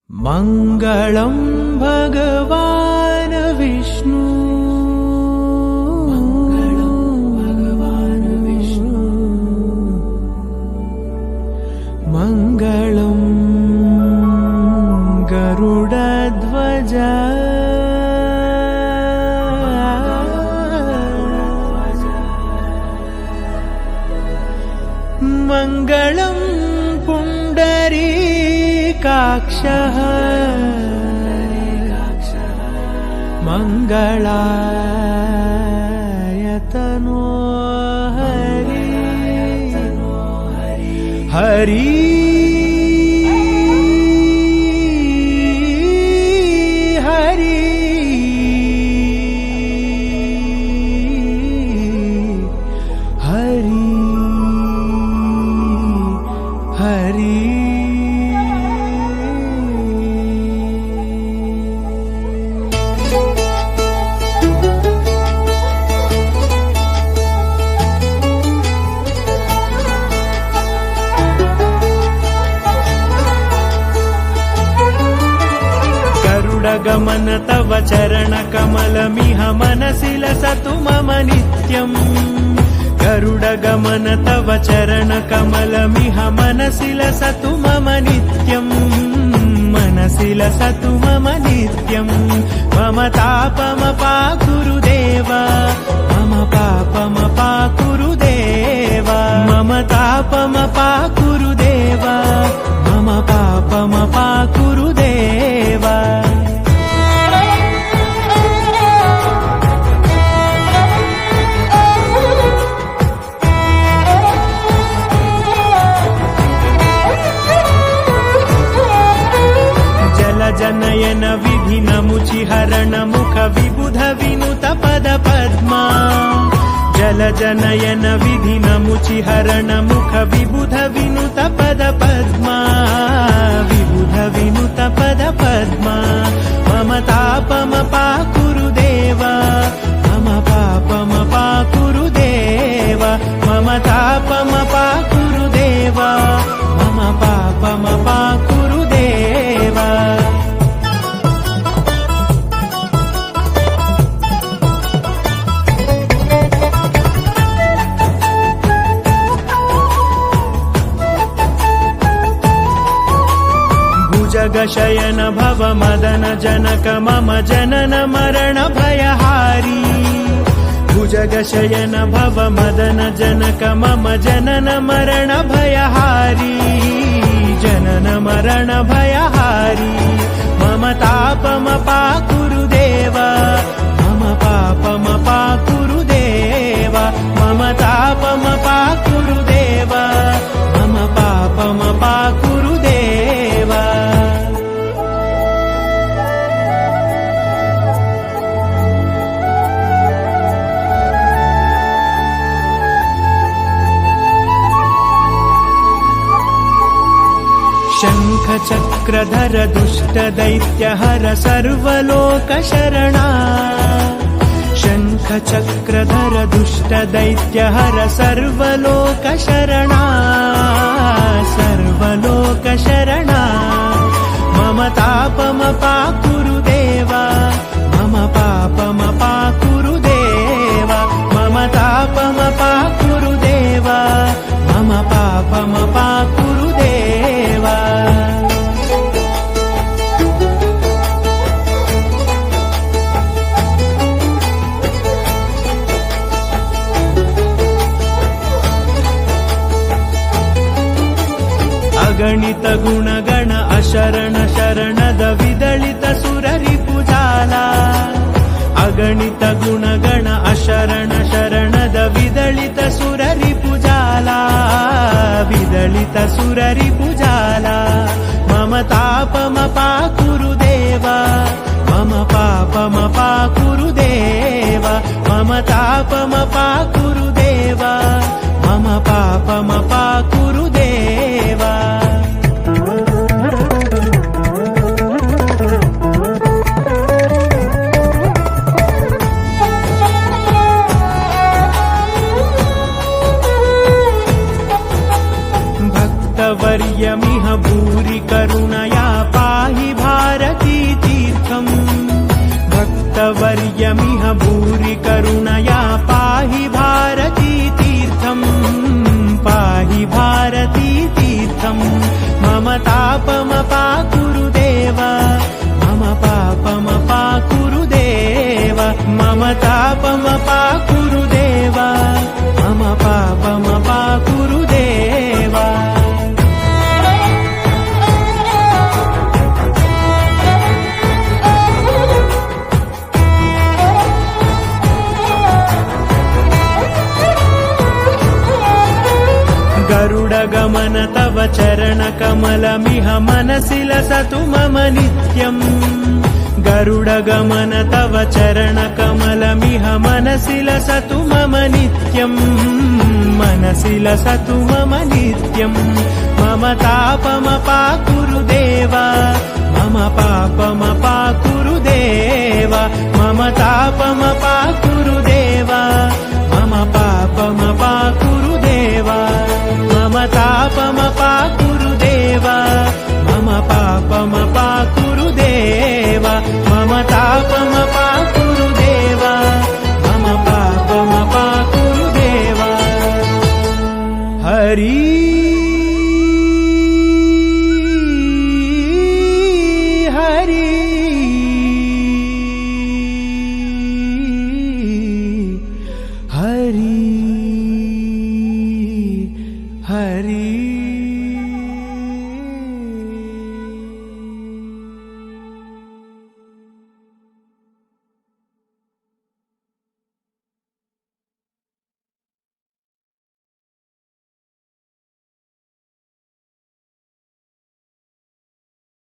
मङ्गलं भगवान् विष्णु मङ्गलं गरुडध्वज मङ्गलं पुण्डरीकाक्षः मङ्गलायतनो हरि हरि हरि हरि हरि गरुडगमन तव चरणकमलमिह मनसि लसतु मम नित्यम् गरुडगमन तव चरणकमलमिह मनसि लसतु मम नित्यम् मनसि लसतु मम नित्यम् मम तापमपाकुरुदेव मम पापमपाकुरुदेव मम तापमपाकुरुदेव मम पापमपाकुरुदेव जनयन विधिनमुचिहरण मुख विबुध विनुत पद पद्मा जल जनयन विधिनमुचिहरण मुख विबुध विनुत पद पद्मा विबुध विनुत पद पद्मा मम तापमपाकुरुदेव मम पापमपाकुरुदेव मम तापमपाकुरुदेव मम पापमपाकुरुदेव जगशयन भव मदन जनक मम जनन मरण भयहारी भुजगशयन भव मदन जनक मम जनन मरण भयहारी जनन मरण भयहारी मम तापमपाकुरुदेव मम पापमपाकुरुदेव मम तापमपाकुरुदेव मम पापमपाकुरुदेव शङ्खचक्रधर दुष्टदैत्यहर सर्वलोकशरणा शङ्खचक्रधर दुष्टदैत्यहर सर्वलोकशरणा सर्वलोकशरणा मम तापमपाकुरुदेव मम पापमपाकुरुदेव मम तापमपाकुरुदेव मम पापमपाकुरुदेव अगणित गुणगण अशरण शरणद विदलित सुररिपुजाला अगणित गुणगण अशरण शरणद विदलित सुररिपुजाला विदलित सुररिपुजाला मम तापमपाकुरुदेव मम पापमपाकुरुदेव मम तापमपाकुरुदेव मम पापमपाकुरुदेव भक्तवर्यमिह भूरि करुणया पाहि अमृतवर्यमिह भूरि करुणया पाहि भारती तीर्थम् पाहि भारती तीर्थम् मम तापमपाकुरु देव मम पापमपाकुरु देव मम तापमपाकुरु देव मम पापमपाकुरु देव गरुडगमन तव चरणकमलमिह मनसि लसतु मम नित्यम् गरुडगमन तव चरणकमलमिह मनसि लसतु मम नित्यम् मनसि लसतु मम नित्यम् मम तापमपाकुरु देव मम पापमपाकुरु देव मम तापमपाकुरु देव मम पापमपाकुरु देव मम तापमपाकुरु देव मम पापमपाकुरु